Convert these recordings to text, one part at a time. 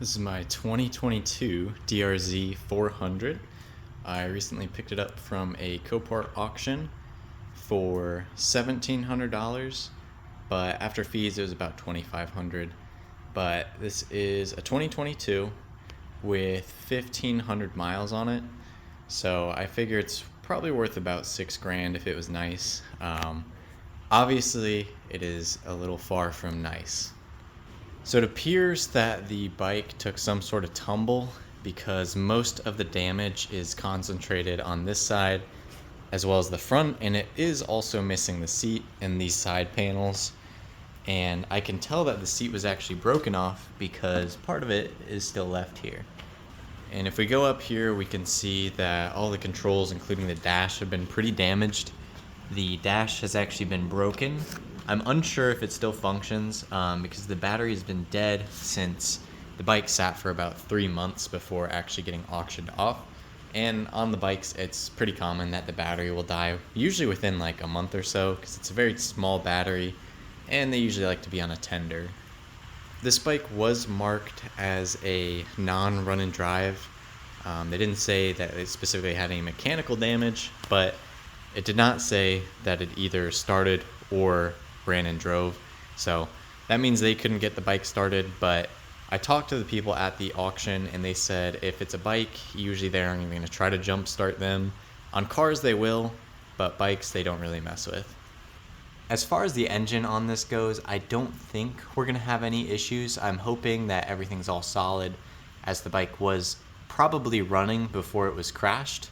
This is my 2022 DRZ400. I recently picked it up from a Copart auction for $1,700, but after fees it was about $2,500. But this is a 2022 with 1,500 miles on it, so I figure it's probably worth about $6,000 if it was nice. Obviously, it is a little far from nice. So it appears that the bike took some sort of tumble because most of the damage is concentrated on this side as well as the front, and it is also missing the seat and these side panels. And I can tell that the seat was actually broken off because part of it is still left here. And if we go up here, we can see that all the controls, including the dash, have been pretty damaged. The dash has actually been broken. I'm unsure if it still functions because the battery has been dead since the bike sat for about 3 months before actually getting auctioned off. And on the bikes, it's pretty common that the battery will die, usually within like a month or so, because it's a very small battery and they usually like to be on a tender. This bike was marked as a non-run and drive. They didn't say that it specifically had any mechanical damage, but it did not say that it either started or ran and drove. So that means they couldn't get the bike started, but I talked to the people at the auction and they said if it's a bike, usually they aren't even going to try to jump start them. On cars they will, but bikes they don't really mess with. As far as the engine on this goes, I don't think we're going to have any issues. I'm hoping that everything's all solid, as the bike was probably running before it was crashed,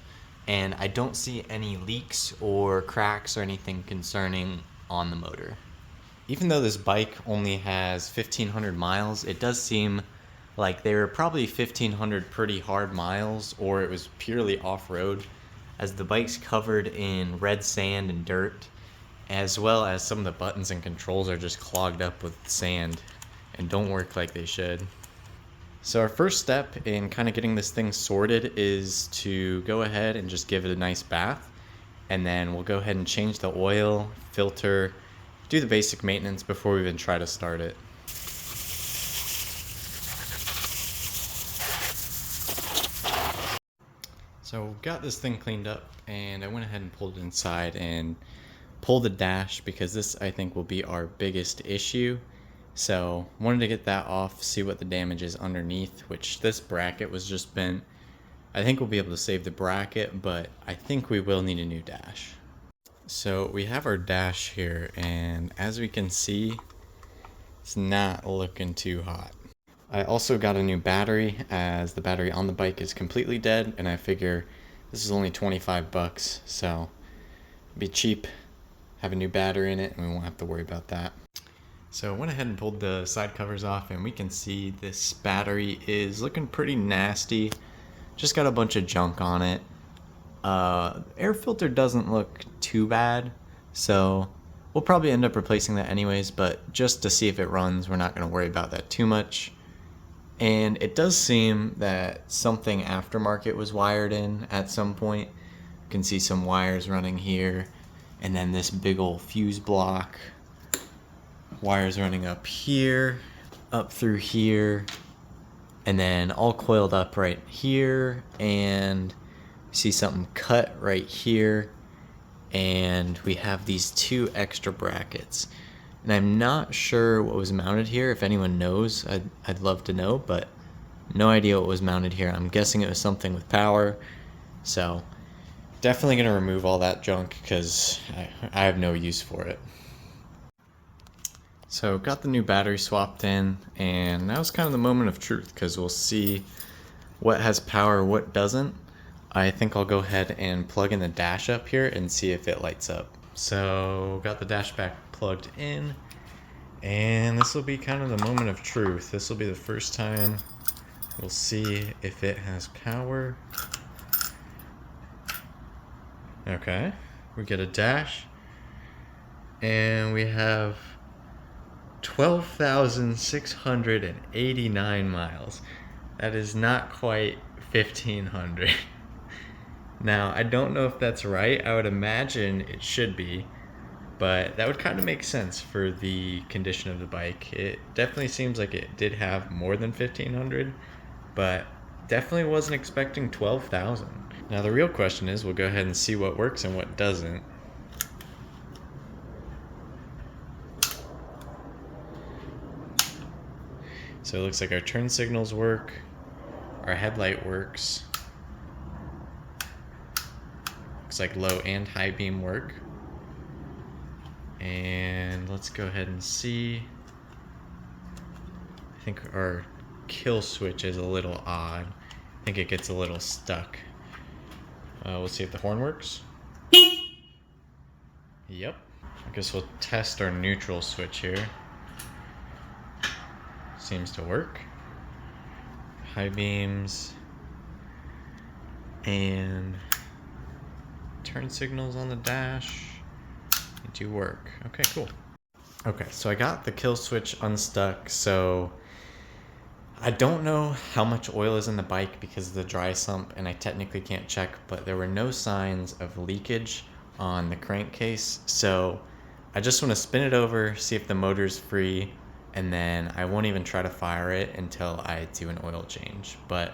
and I don't see any leaks or cracks or anything concerning on the motor. Even though this bike only has 1,500 miles, it does seem like they were probably 1,500 pretty hard miles, or it was purely off-road, as the bike's covered in red sand and dirt, as well as some of the buttons and controls are just clogged up with sand and don't work like they should. So our first step in kind of getting this thing sorted is to go ahead and just give it a nice bath, and then we'll go ahead and change the oil, filter, do the basic maintenance before we even try to start it. So got this thing cleaned up, and I went ahead and pulled it inside and pulled the dash because this I think will be our biggest issue. So wanted to get that off, see what the damage is underneath, which this bracket was just bent. I think we'll be able to save the bracket, but I think we will need a new dash. So we have our dash here, and as we can see, it's not looking too hot. I also got a new battery, as the battery on the bike is completely dead, and I figure this is only 25 bucks, so it'd be cheap, have a new battery in it, and we won't have to worry about that. So I went ahead and pulled the side covers off, and we can see this battery is looking pretty nasty. Just got a bunch of junk on it. Air filter doesn't look too bad, so we'll probably end up replacing that anyways, but just to see if it runs, we're not going to worry about that too much. And it does seem that something aftermarket was wired in at some point. You can see some wires running here, and then this big old fuse block. Wires running up here, up through here, and then all coiled up right here, and see something cut right here, and we have these two extra brackets, and I'm not sure what was mounted here. If anyone knows, I'd love to know, but no idea what was mounted here. I'm guessing it was something with power, so definitely going to remove all that junk because I have no use for it. So got the new battery swapped in, and that was kind of the moment of truth because we'll see what has power, what doesn't. I think I'll go ahead and plug in the dash up here and see if it lights up. So got the dash back plugged in, and this will be kind of the moment of truth. This will be the first time we'll see if it has power. Okay, we get a dash, and we have 12,689 miles. That is not quite 1,500. Now, I don't know if that's right. I would imagine it should be, but that would kind of make sense for the condition of the bike. It definitely seems like it did have more than 1,500, but definitely wasn't expecting 12,000. Now the real question is, we'll go ahead and see what works and what doesn't. So it looks like our turn signals work, our headlight works. Looks like low and high beam work. And let's go ahead and see. I think our kill switch is a little odd. I think it gets a little stuck. We'll see if the horn works. Yep. I guess we'll test our neutral switch here. Seems to work. High beams and turn signals on the dash. They do work. Okay, cool. Okay, so I got the kill switch unstuck, so I don't know how much oil is in the bike because of the dry sump, and I technically can't check, but there were no signs of leakage on the crankcase, so I just want to spin it over, see if the motor's free, and then I won't even try to fire it until I do an oil change. But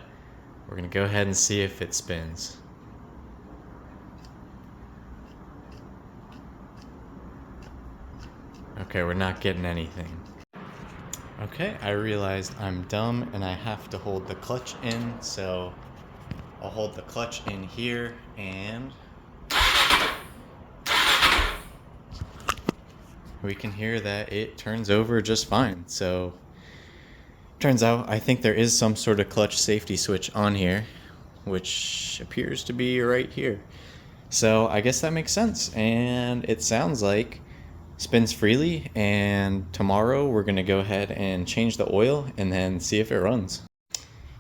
we're gonna go ahead and see if it spins. Okay, we're not getting anything. Okay, I realized I'm dumb and I have to hold the clutch in, so I'll hold the clutch in here and we can hear that it turns over just fine. So turns out I think there is some sort of clutch safety switch on here, which appears to be right here. So I guess that makes sense, and it sounds like spins freely, and tomorrow we're gonna go ahead and change the oil and then see if it runs.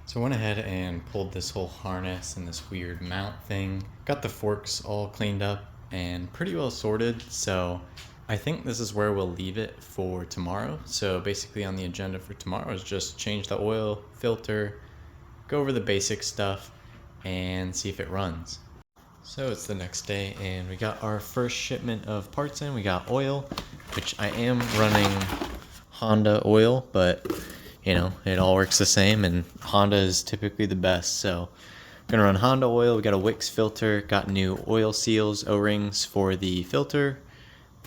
So I went ahead and pulled this whole harness and this weird mount thing, got the forks all cleaned up and pretty well sorted, so I think this is where we'll leave it for tomorrow. So basically on the agenda for tomorrow is just change the oil, filter, go over the basic stuff, and see if it runs. So it's the next day and we got our first shipment of parts in. We got oil, which I am running Honda oil, but you know, it all works the same and Honda is typically the best. So we're gonna run Honda oil. We got a Wix filter, got new oil seals, O-rings for the filter,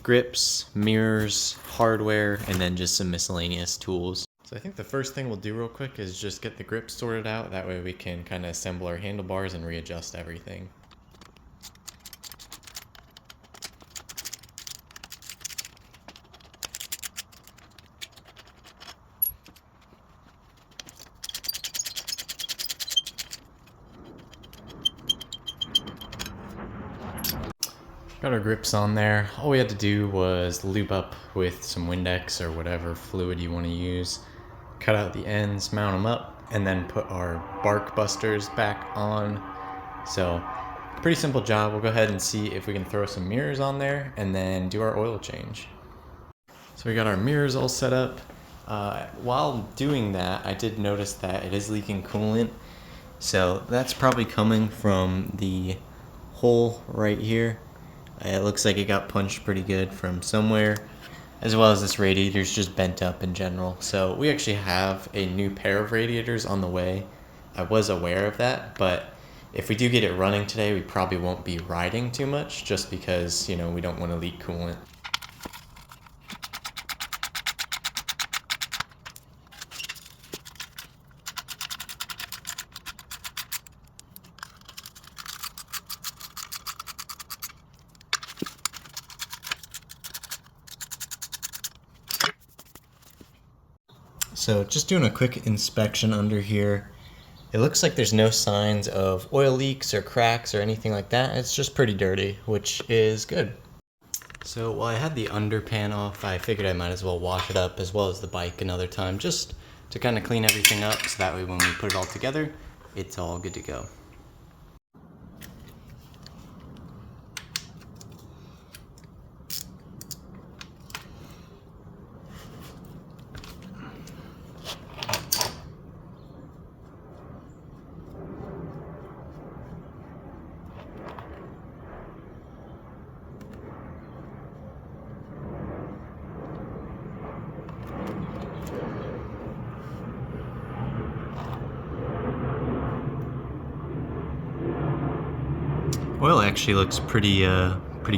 grips, mirrors, hardware, and then just some miscellaneous tools. So I think the first thing we'll do real quick is just get the grips sorted out. That way we can kind of assemble our handlebars and readjust everything. Got our grips on there. All we had to do was lube up with some Windex or whatever fluid you want to use. Cut out the ends, mount them up, and then put our bark busters back on. So, pretty simple job. We'll go ahead and see if we can throw some mirrors on there and then do our oil change. So we got our mirrors all set up. While doing that, I did notice that it is leaking coolant. So that's probably coming from the hole right here. It looks like it got punched pretty good from somewhere, as well as this radiator's just bent up in general. So we actually have a new pair of radiators on the way. I was aware of that, but if we do get it running today, we probably won't be riding too much just because, you know, we don't want to leak coolant. So just doing a quick inspection under here. It looks like there's no signs of oil leaks or cracks or anything like that. It's just pretty dirty, which is good. So while I had the under pan off, I figured I might as well wash it up as well as the bike another time just to kind of clean everything up so that way when we put it all together, it's all good to go. Oil actually looks pretty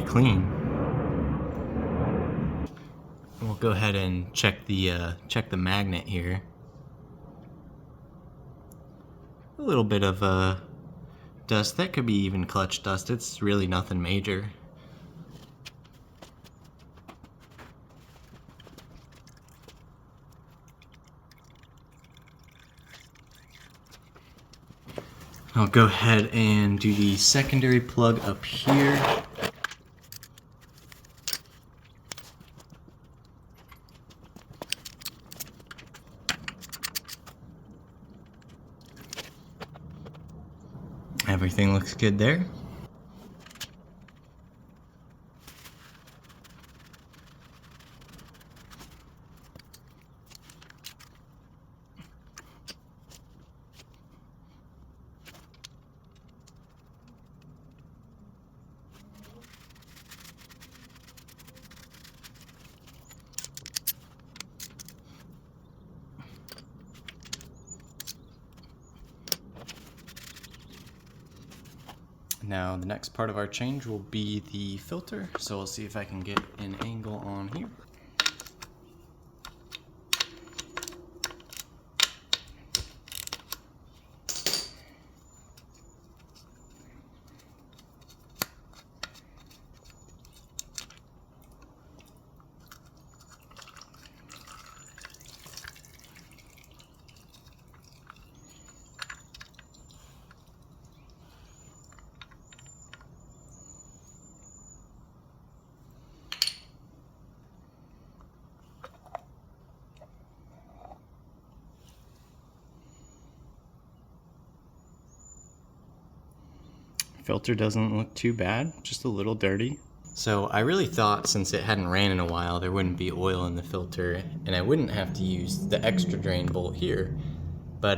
clean. We'll go ahead and check the magnet here. A little bit of dust. That could be even clutch dust. It's really nothing major. I'll go ahead and do the secondary plug up here. Everything looks good there. Now the next part of our change will be the filter, so we'll see if I can get an angle on here. Filter doesn't look too bad, just a little dirty. So I really thought since it hadn't ran in a while there wouldn't be oil in the filter and I wouldn't have to use the extra drain bolt here, but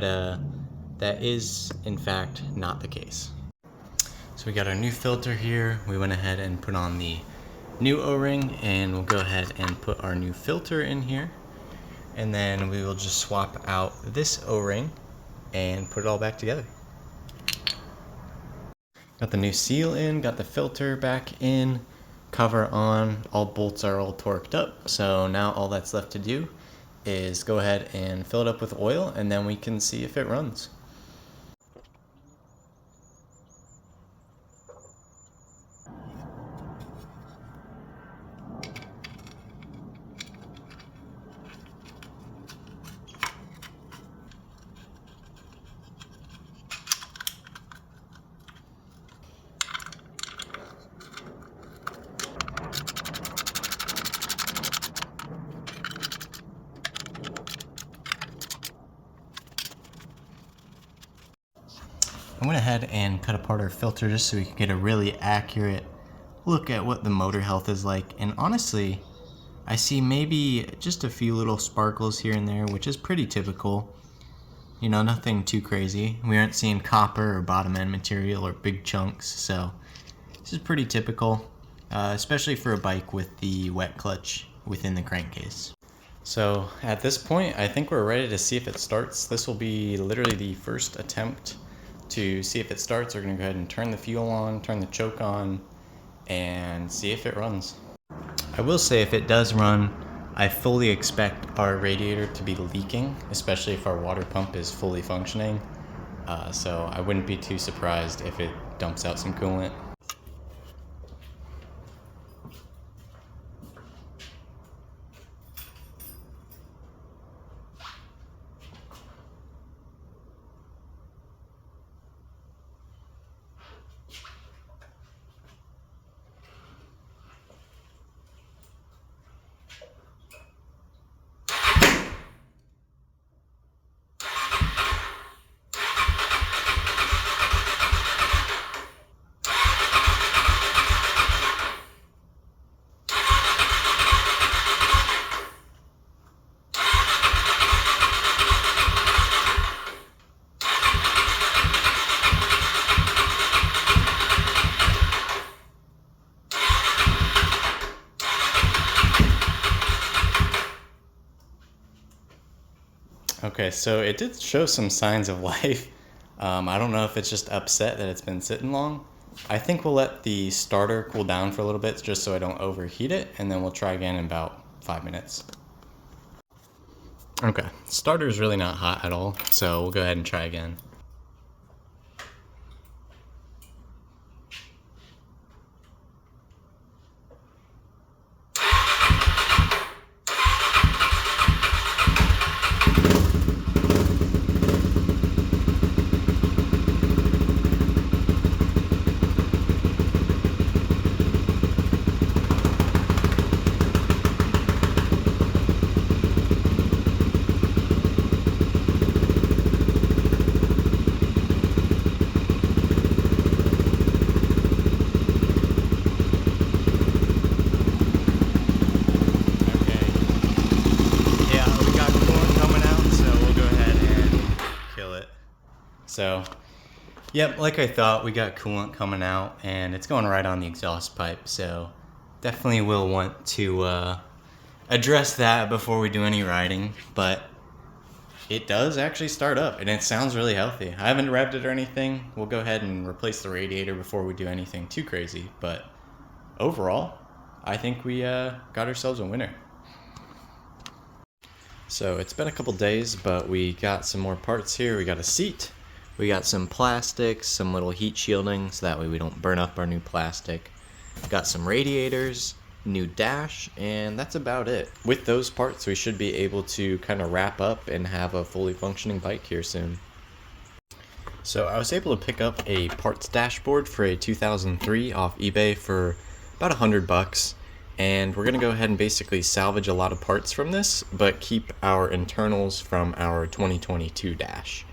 that is in fact not the case. So we got our new filter here. We went ahead and put on the new O-ring and we'll go ahead and put our new filter in here, and then we will just swap out this O-ring and put it all back together. Got the new seal in, got the filter back in, cover on, all bolts are all torqued up. So now all that's left to do is go ahead and fill it up with oil and then we can see if it runs. I went ahead and cut apart our filter just so we could get a really accurate look at what the motor health is like, and honestly I see maybe just a few little sparkles here and there, which is pretty typical. You know, nothing too crazy. We aren't seeing copper or bottom end material or big chunks, so this is pretty typical, especially for a bike with the wet clutch within the crankcase. So at this point I think we're ready to see if it starts. This will be literally the first attempt to see if it starts. We're going to go ahead and turn the fuel on, turn the choke on, and see if it runs. I will say if it does run, I fully expect our radiator to be leaking, especially if our water pump is fully functioning. So I wouldn't be too surprised if it dumps out some coolant. Okay, so it did show some signs of life. I don't know if it's just upset that it's been sitting long, I think we'll let the starter cool down for a little bit just so I don't overheat it, and then we'll try again in about 5 minutes. Okay, starter's really not hot at all, so we'll go ahead and try again. So, yep, like I thought, we got coolant coming out, and it's going right on the exhaust pipe, so definitely will want to address that before we do any riding, but it does actually start up, and it sounds really healthy. I haven't revved it or anything. We'll go ahead and replace the radiator before we do anything too crazy, but overall, I think we got ourselves a winner. So it's been a couple days, but we got some more parts here. We got a seat. We got some plastics, some little heat shielding, so that way we don't burn up our new plastic. Got some radiators, new dash, and that's about it. With those parts, we should be able to kind of wrap up and have a fully functioning bike here soon. So I was able to pick up a parts dashboard for a 2003 off eBay for about $100, and we're gonna go ahead and basically salvage a lot of parts from this, but keep our internals from our 2022 dash.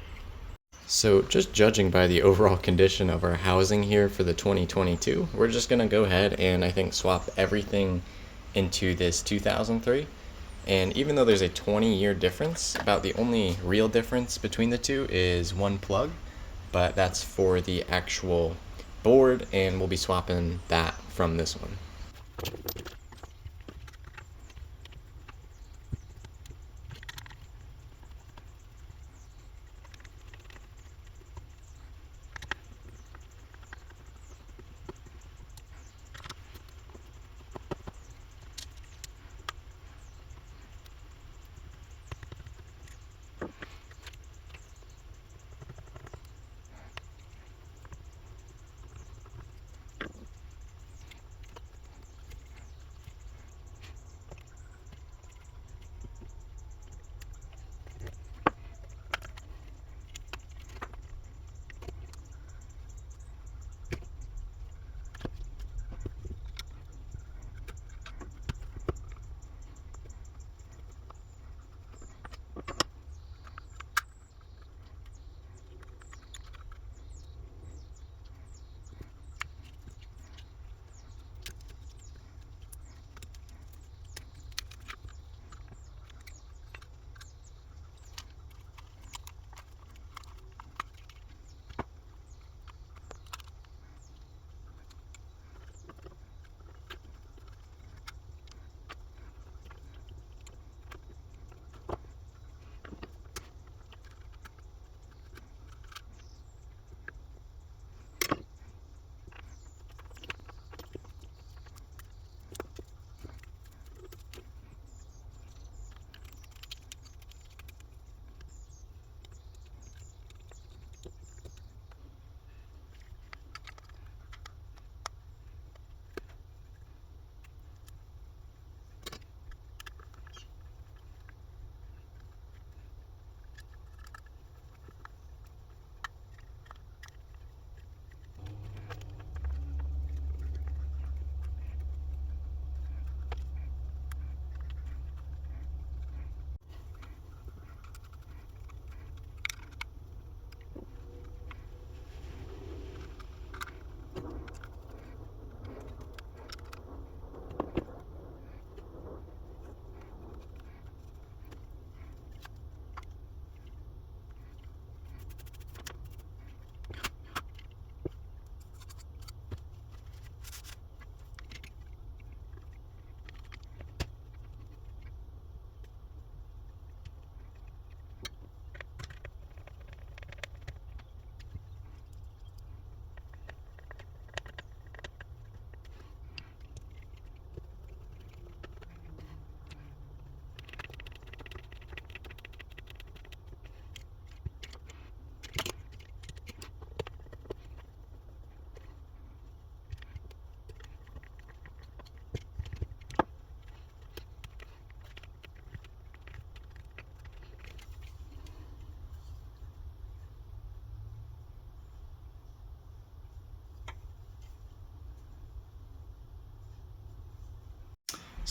So just judging by the overall condition of our housing here for the 2022, we're just gonna go ahead and I think swap everything into this 2003. And even though there's a 20-year difference, about the only real difference between the two is one plug, but that's for the actual board, and we'll be swapping that from this one.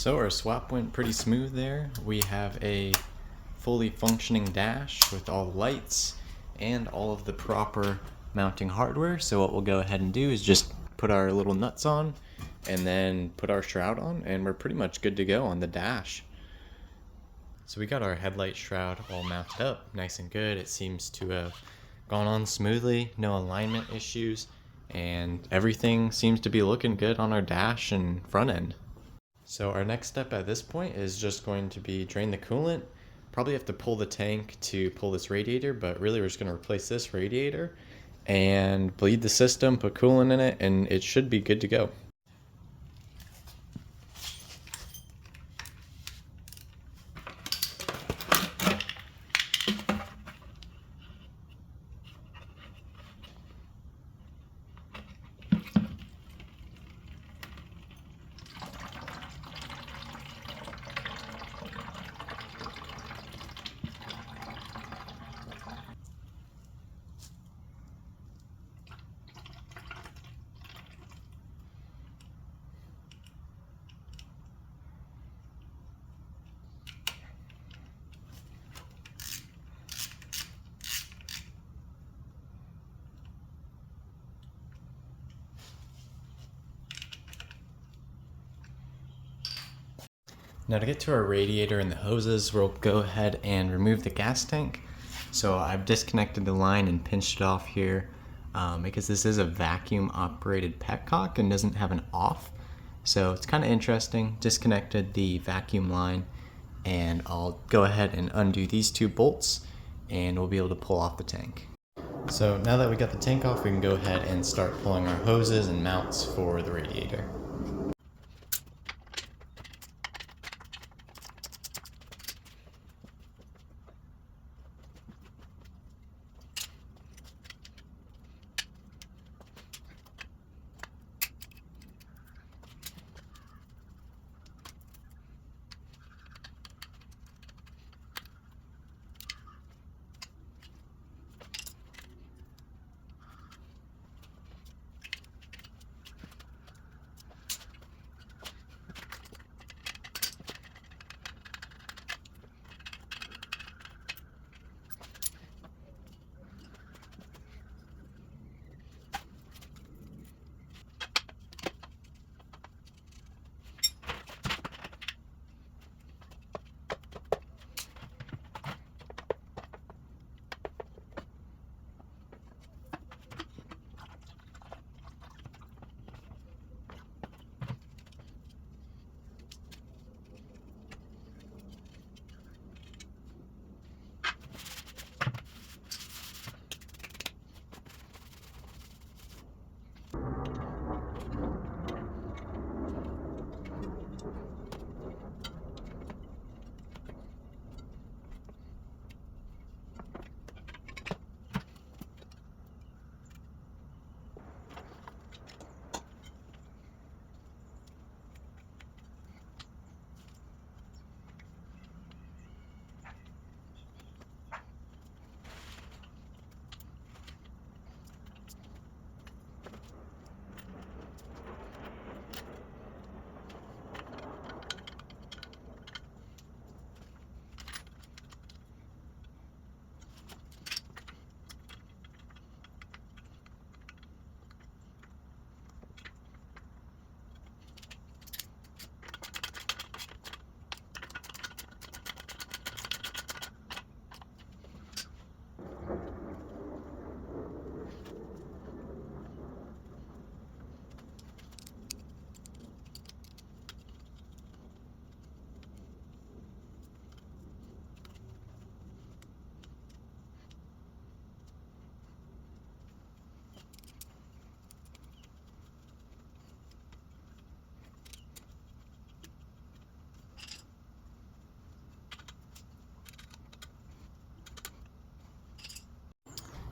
So our swap went pretty smooth there. We have a fully functioning dash with all the lights and all of the proper mounting hardware. So what we'll go ahead and do is just put our little nuts on and then put our shroud on, and we're pretty much good to go on the dash. So we got our headlight shroud all mounted up nice and good. It seems to have gone on smoothly, no alignment issues, and everything seems to be looking good on our dash and front end. So our next step at this point is just going to be drain the coolant. Probably have to pull the tank to pull this radiator, but really we're just going to replace this radiator and bleed the system, put coolant in it, and it should be good to go. Now to get to our radiator and the hoses, we'll go ahead and remove the gas tank. So I've disconnected the line and pinched it off here because this is a vacuum operated petcock and doesn't have an off. So it's kind of interesting. Disconnected the vacuum line, and I'll go ahead and undo these two bolts and we'll be able to pull off the tank. So now that we got the tank off, we can go ahead and start pulling our hoses and mounts for the radiator.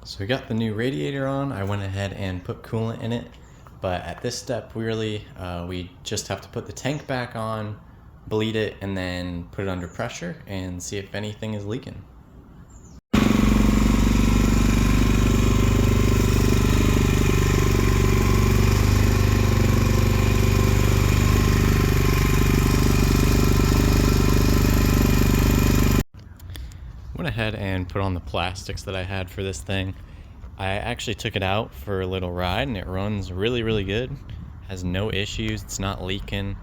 So we got the new radiator on. I went ahead and put coolant in it, but at this step we just have to put the tank back on, bleed it, and then put it under pressure and see if anything is leaking. ahead and put on the plastics that I had for this thing. I actually took it out for a little ride and it runs really good. Has no issues, it's not leaking,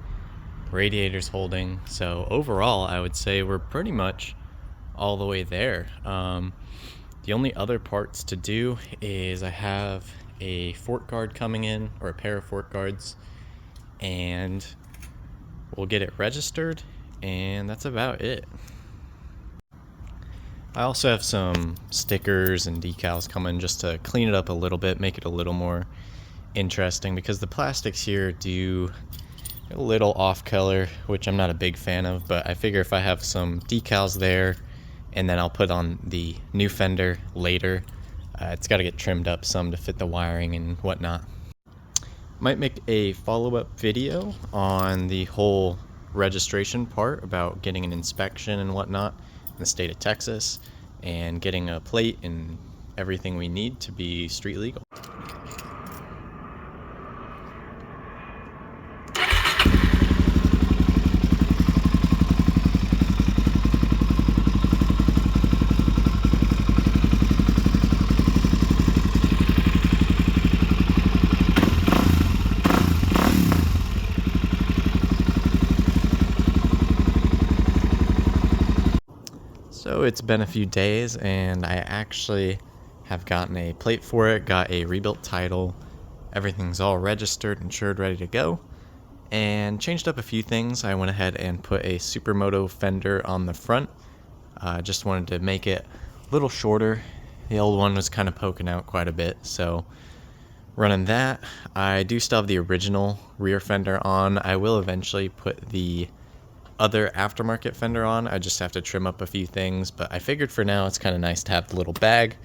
radiator's holding. So overall, I would say we're pretty much all the way there. The only other parts to do is I have a fork guard coming in, or a pair of fork guards, and we'll get it registered, and that's about it. I also have some stickers and decals coming just to clean it up a little bit, make it a little more interesting, because the plastics here do a little off color, which I'm not a big fan of, but I figure if I have some decals there and then I'll put on the new fender later, it's got to get trimmed up some to fit the wiring and whatnot. Might make a follow-up video on the whole registration part about getting an inspection and whatnot in the state of Texas and getting a plate and everything we need to be street legal. So it's been a few days and I actually have gotten a plate for it, got a rebuilt title, everything's all registered, insured, ready to go, and changed up a few things. I went ahead and put a Supermoto fender on the front. Just wanted to make it a little shorter. The old one was kind of poking out quite a bit, so running that. I do still have the original rear fender on. I will eventually put the other aftermarket fender on. I just have to trim up a few things, but I figured for now it's kind of nice to have the little bag.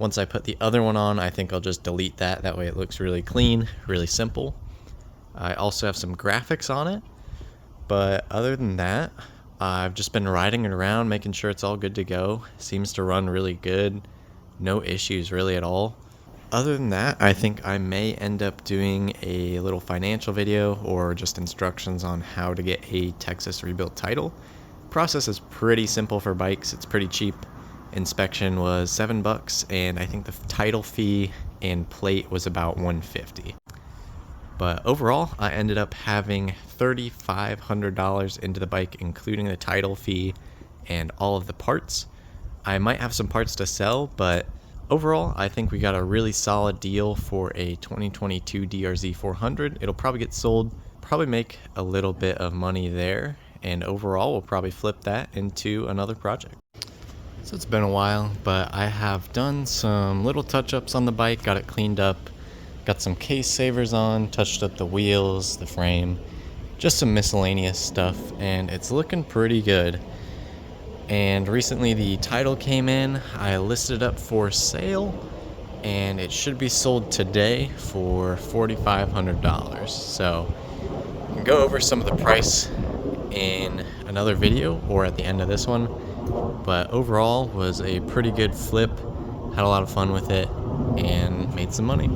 Once I put the other one on, I think I'll just delete that. That way it looks really clean, really simple. I also have some graphics on it, but other than that, I've just been riding it around, making sure it's all good to go. Seems to run really good. No issues really at all. Other than that, I think I may end up doing a little financial video or just instructions on how to get a Texas rebuilt title. Process is pretty simple for bikes. It's pretty cheap. Inspection was $7, and I think the title fee and plate was about $150. But overall, I ended up having $3,500 into the bike, including the title fee and all of the parts. I might have some parts to sell, but overall, I think we got a really solid deal for a 2022 DRZ400. It'll probably get sold, probably make a little bit of money there, and overall we'll probably flip that into another project. So it's been a while, but I have done some little touch-ups on the bike, got it cleaned up, got some case savers on, touched up the wheels, the frame, just some miscellaneous stuff, and it's looking pretty good. And recently the title came in. I listed it up for sale and it should be sold today for $4,500. So I can go over some of the price in another video or at the end of this one, but overall was a pretty good flip. Had a lot of fun with it and made some money.